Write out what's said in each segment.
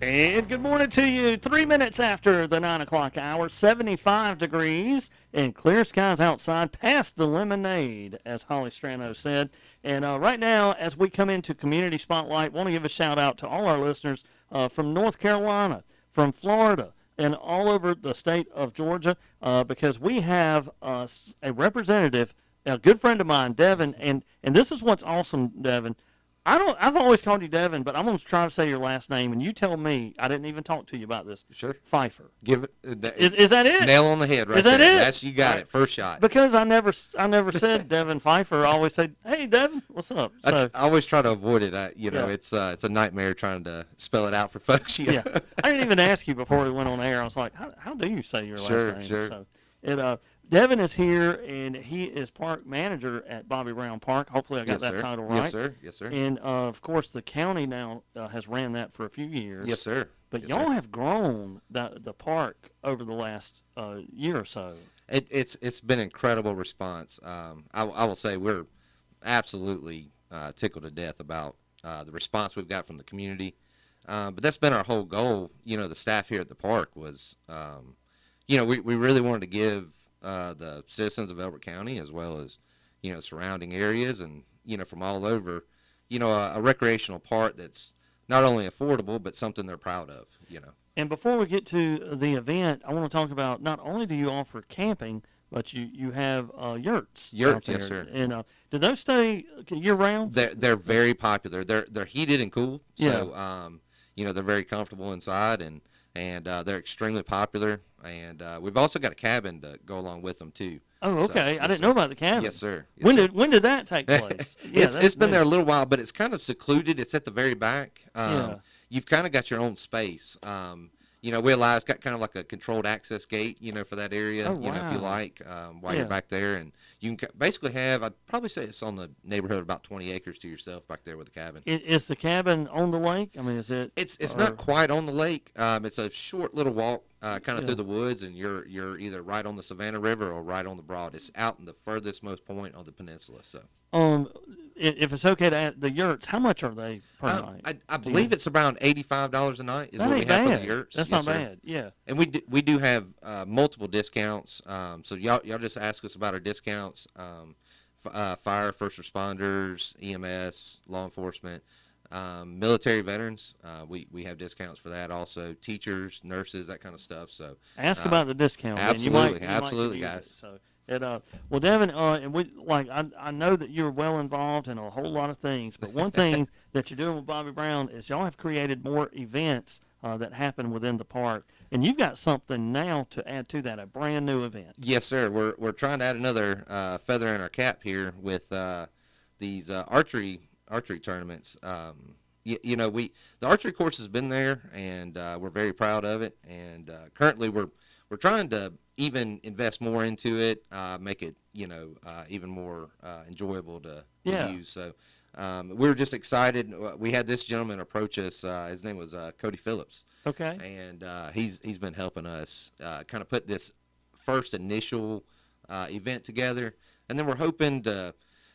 And good morning to you. 3 minutes after the 9 o'clock hour, 75 degrees and clear skies outside past the lemonade, as Holly Strano said. And right now, as we come into Community Spotlight, want to give a shout out to all our listeners from North Carolina, from Florida, and all over the state of Georgia because we have a representative, a good friend of mine, Devin. And this is what's awesome, Devin. I've always called you Devin, but I'm going to try to say your last name, and you tell me. I didn't even talk to you about this. Sure. Pfeiffer. Give it. Is that it? Nail on the head right Is that there. it? That's you got it. First shot. Because I never said Devin Pfeiffer. I always said, "Hey, Devin, what's up?" So I always try to avoid it. Yeah. It's a nightmare trying to spell it out for folks. yeah, I didn't even ask you before we went on air. I was like, "How do you say your last name?" Sure. So Devin is here, and he is park manager at Bobby Brown Park. Hopefully, I got that title right. Yes, sir. And of course, the county now has ran that for a few years. Yes, sir. But Yes, y'all sir. have grown the park over the last year or so. It's been incredible response. I will say we're absolutely tickled to death about the response we've got from the community. But that's been our whole goal. The staff here at the park was, we really wanted to give the citizens of Elbert County as well as, surrounding areas and, from all over, a recreational park that's not only affordable but something they're proud of. And before we get to the event, I want to talk about not only do you offer camping, but you have yurts. Yurts, out there. yes, sir. And do those stay year round? They're very popular. They're heated and cool, so they're very comfortable inside, and they're extremely popular. And we've also got a cabin to go along with them too. Oh, okay. So, I didn't know about the cabin. Yes, sir. Yes, When sir. did that take place? It's been there a little while, but it's kind of secluded. It's at the very back. Yeah. You've kind of got your own space. We allow, it's got kind of like a controlled access gate, for that area, Oh, if you wow. like, while you're back there. And you can basically have, I'd probably say it's on the neighborhood of about 20 acres to yourself back there with the cabin. Is the cabin on the lake? I mean, is it? It's not quite on the lake. It's a short little walk kind of Yeah. through the woods, and you're either right on the Savannah River or right on the Broad. It's out in the furthest most point of the peninsula. So If it's okay to add the yurts, how much are they per night? I believe it's around $85 a night is That what we ain't have for bad. the yurts. That's Yes, not sir. bad. Yeah. And we do have multiple discounts. So y'all just ask us about our discounts. Fire, first responders, EMS, law enforcement, military veterans. We have discounts for that. Also, teachers, nurses, that kind of stuff. So Ask about the discount. man. absolutely, You absolutely, could use guys. it. So, well, Devin, and I know that you're well involved in a whole lot of things, but one thing that you're doing with Bobby Brown is y'all have created more events that happen within the park, and you've got something now to add to that, a brand new event. Yes, sir. We're trying to add another feather in our cap here with these archery tournaments. The archery course has been there, and we're very proud of it. And currently, we're trying to even invest more into it, make it even more enjoyable to Yeah. use. So we were just excited. We had this gentleman approach us. His name was Cody Phillips. Okay. And he's been helping us kind of put this first initial event together, and then we're hoping to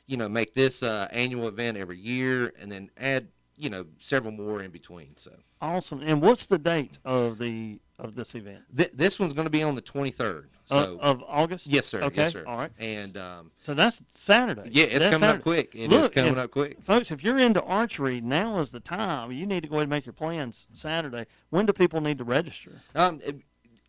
make this annual event every year, and then add several more in between. So Awesome. And what's the date of this event? this one's going to be on the 23rd. So Of August? yes, sir. Okay. Yes, sir. All right. And So that's Saturday. yeah, it's That's coming up Saturday. quick. It is Look, coming if- up quick. Folks, if you're into archery, now is the time. You need to go ahead and make your plans Saturday. When do people need to register?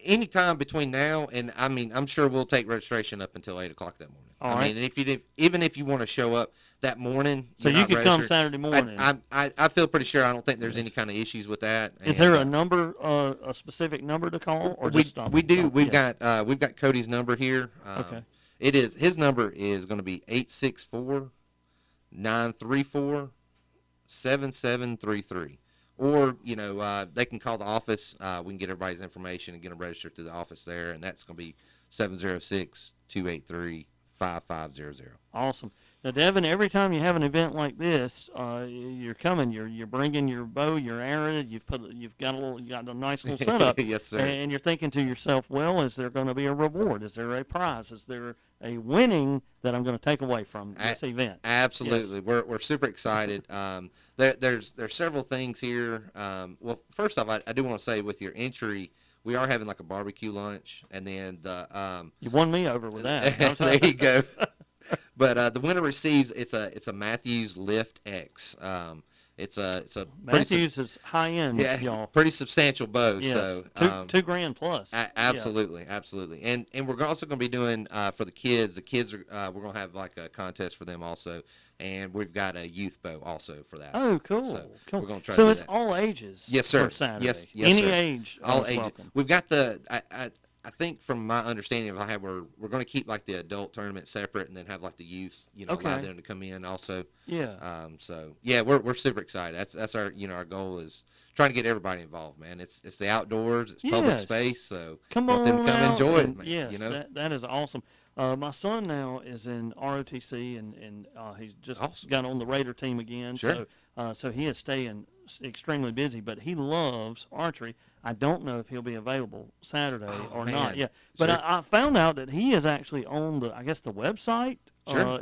Anytime between now and I'm sure we'll take registration up until 8 o'clock that morning. All I right. mean, even if you want to show up that morning, So you're you not could come registered, Saturday morning. I feel pretty sure. I don't think there's any kind of issues with that. Is And, there a number, a specific number to call, or we just stop? we do. stop? We've Yeah. got Cody's number here. Okay. His number is going to be 864-934-7733. Or, they can call the office. We can get everybody's information and get them registered through the office there, and that's going to be 706-283-5500. Awesome. Now, Devin, every time you have an event like this, you're coming. You're bringing your bow, your arrow. You've got a nice little setup. Yes, sir. And you're thinking to yourself, well, is there going to be a reward? Is there a prize? Is there a winning that I'm going to take away from this event? Absolutely. Yes. We're super excited. There's several things here. Well, first off, I do want to say with your entry, we are having like a barbecue lunch, and then the you won me over with that. there you go. But the winner receives it's a Matthews Lift X. It's a Matthews is high end, y'all. pretty substantial bow. Yes, So $2,000 plus. absolutely, absolutely. And we're also going to be doing for the kids. The kids are we're going to have like a contest for them also, and we've got a youth bow also for that. Oh, cool, So cool. we're going to try so to do it's that. all ages. Yes, sir. For Saturday. Yes, Any sir. age. All is ages. welcome. We've got I think from my understanding of how we're going to keep like the adult tournament separate and then have like the youth, allow Okay. them to come in also. Yeah. So yeah, we're super excited. That's our our goal is trying to get everybody involved, man. It's the outdoors, it's public Yes. space, so Come want them on to come out enjoy and- it, man. Yes, that is awesome. My son now is in ROTC, and he's just Awesome. got on the Raider team again. Sure. So he is staying extremely busy, but he loves archery. I don't know if he'll be available Saturday or man. not. Yeah, but Sure. I found out that he is actually on the website. Sure.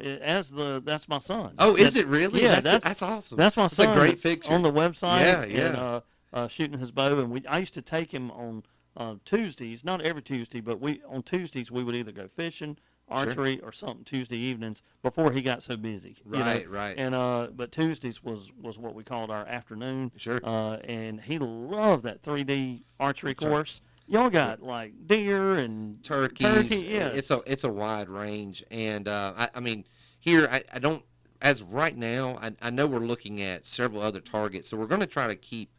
That's my son. Oh, is it really? Yeah, that's awesome. That's my That's son. a great that's picture. on the website. Yeah, yeah. And, shooting his bow, and I used to take him on Tuesdays, not every Tuesday, but on Tuesdays we would either go fishing, archery, or something Tuesday evenings before he got so busy. Right, right. And but Tuesdays was what we called our afternoon. Sure. And he loved that 3D archery course. Y'all got like deer and Turkeys. Yes. It's a wide range, and I mean here I don't as of right now I know we're looking at several other targets, so we're going to try to keep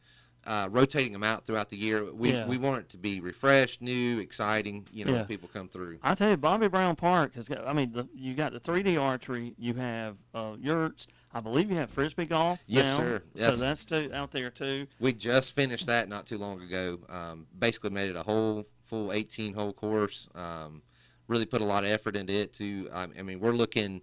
rotating them out throughout the year. We want it to be refreshed, new, exciting. When people come through. I tell you, Bobby Brown Park has got. I mean, you got the 3D archery. You have yurts. I believe you have frisbee golf. Yes, now, sir. Yes. So that's out there too. We just finished that not too long ago. Basically made it a full 18-hole course. Really put a lot of effort into it too. I mean, we're looking.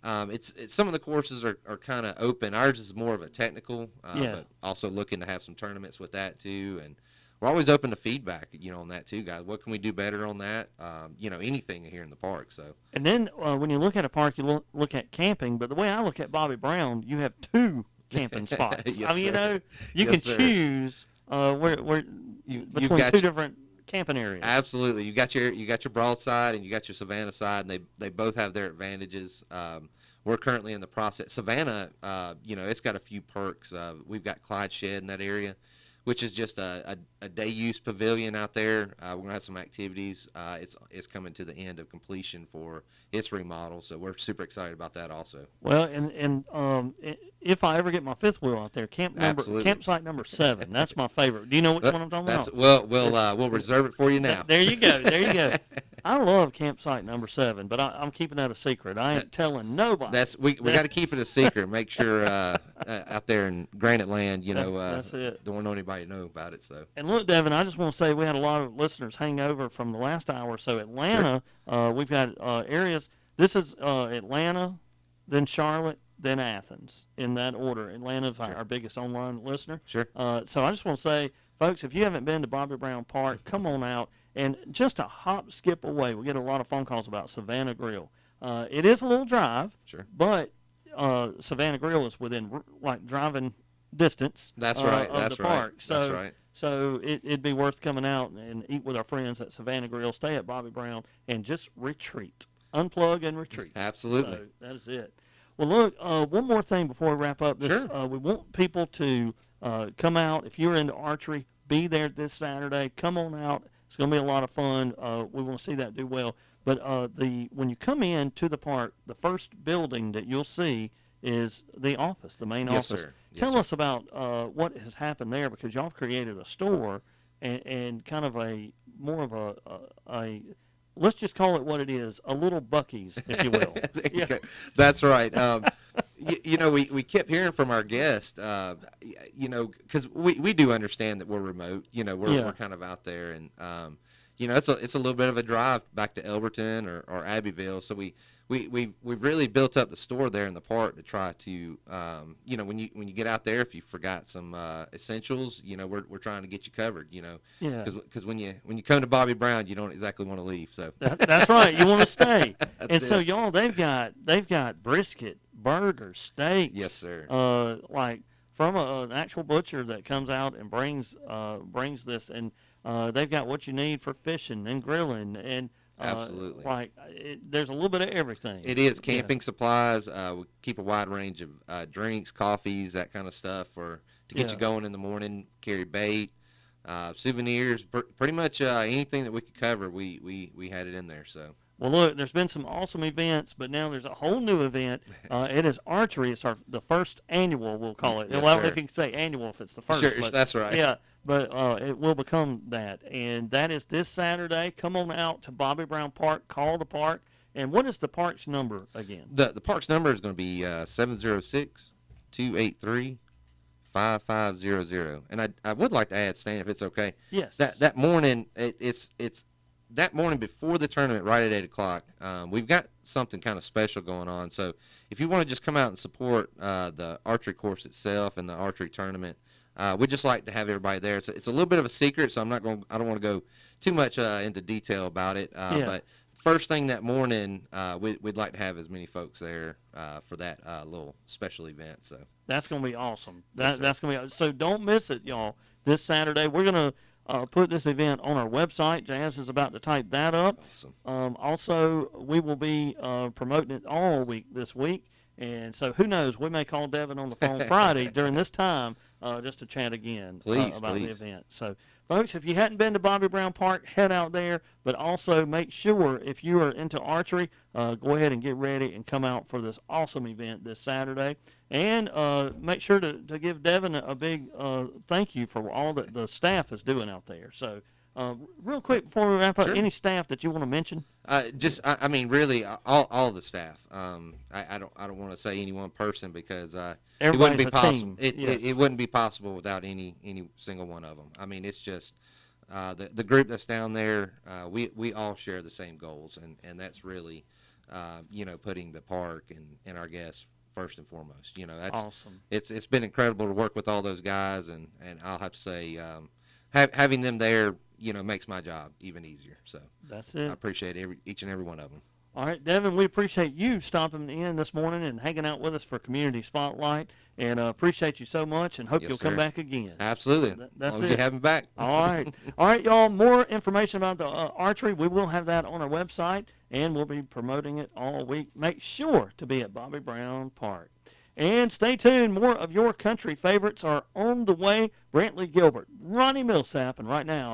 It's some of the courses are kind of open. Ours is more of a technical, but also looking to have some tournaments with that too. And we're always open to feedback, on that too, guys. What can we do better on that? Anything here in the park. So. And then when you look at a park, you look at camping. But the way I look at Bobby Brown, you have two camping spots. Yes, I mean, sir. you Yes, can sir. choose where You've between got two different camping areas. Absolutely, you got your broadside and you got your Savannah side, and they both have their advantages. We're currently in the process. Savannah, it's got a few perks. We've got Clyde Shed in that area, which is just a day use pavilion out there. We're gonna have some activities. It's coming to the end of completion for its remodel, so we're super excited about that also. Well, and if I ever get my fifth wheel out there, Absolutely. campsite number 7. That's my favorite. Do you know which one I'm talking about? We'll reserve it for you now. There you go. There you go. I love campsite number 7, but I'm keeping that a secret. I ain't telling nobody. We got to keep it a secret. Make sure out there in Granite Land, that's it. don't want anybody to know about it. So. And look, Devin, I just want to say we had a lot of listeners hang over from the last hour. So Atlanta, we've got areas. This is Atlanta, then Charlotte, then Athens, in that order. Atlanta's our biggest online listener. Sure. So I just want to say, folks, if you haven't been to Bobby Brown Park, come on out. And just a hop, skip away, we get a lot of phone calls about Savannah Grill. It is a little drive, Sure. but Savannah Grill is within driving distance. That's right. Of That's the right. park. So, That's right. So it'd be worth coming out and eat with our friends at Savannah Grill, stay at Bobby Brown, and just retreat, unplug and retreat. Absolutely. So that is it. Well, look, one more thing before we wrap up. This, Sure. We want people to come out. If you're into archery, be there this Saturday. Come on out. It's going to be a lot of fun. We want to see that do well. But when you come in to the park, the first building that you'll see is the office, the main Yes, office. sir. Yes, Tell sir. us about what has happened there, because y'all have created a store and kind of more of a let's just call it what it is, a little Buc-ee's, if you will. There you go. That's right. We kept hearing from our guests, because we do understand that we're remote. We're kind of out there, and it's a little bit of a drive back to Elberton or Abbeville. So we we've really built up the store there in the park to try to, when you get out there, if you forgot some essentials, we're trying to get you covered, Yeah. because when you come to Bobby Brown, you don't exactly want to leave. So That's right. You want to stay. And That's so it. y'all, they've got brisket, burgers, steaks. Yes, sir. Like from an actual butcher that comes out and brings this, and they've got what you need for fishing and grilling, and Absolutely. there's a little bit of everything. It is camping supplies. We keep a wide range of drinks, coffees, that kind of stuff to get Yeah. you going in the morning. Carry bait, souvenirs, pretty much anything that we could cover. We had it in there. So Well, look, there's been some awesome events, but now there's a whole new event. It is archery. It's the first annual, we'll call it. Yes, Well, I don't know sir. if you can say annual if it's the first. Sure, but, that's right. Yeah, but it will become that. And that is this Saturday. Come on out to Bobby Brown Park. Call the park. And what is the park's number again? The park's number is going to be 706-283-5500. And I would like to add, Stan, if it's okay. Yes. That morning, it's that morning before the tournament, right at 8 o'clock. We've got something kind of special going on. So if you want to just come out and support the archery course itself and the archery tournament, we'd just like to have everybody there. It's a little bit of a secret, so I don't want to go too much into detail about it. Yeah. But first thing that morning, we'd like to have as many folks there for that little special event. So That's going to be awesome. Yes, sir. That's going to be so. Don't miss it, y'all. This Saturday, we're going to put this event on our website. Jazz is about to type that up. awesome. Also, we will be promoting it all week this week, and so who knows? We may call Devin on the phone Friday during this time just to chat again Please, about the please. event. So, folks, if you hadn't been to Bobby Brown Park, head out there. But also make sure if you are into archery, go ahead and get ready and come out for this awesome event this Saturday. And make sure to give Devin a big thank you for all that the staff is doing out there. So, real quick before we wrap up, Sure. any staff that you want to mention? I mean, really, all the staff. I don't want to say any one person because it wouldn't Everybody's be a possible. team. It Yes. wouldn't be possible without any single one of them. I mean, it's just the group that's down there. We all share the same goals, and that's really, putting the park and our guests first and foremost. That's Awesome. It's been incredible to work with all those guys, and I'll have to say, having them there, makes my job even easier. So That's I it. appreciate each and every one of them. All right, Devin, we appreciate you stopping in this morning and hanging out with us for Community Spotlight, and appreciate you so much, and hope Yes, you'll come sir. back again. Absolutely. That's as long as you it. have them back. All right. All right, y'all, more information about the archery, we will have that on our website, and we'll be promoting it all week. Make sure to be at Bobby Brown Park. And stay tuned. More of your country favorites are on the way. Brantley Gilbert, Ronnie Millsap, and right now,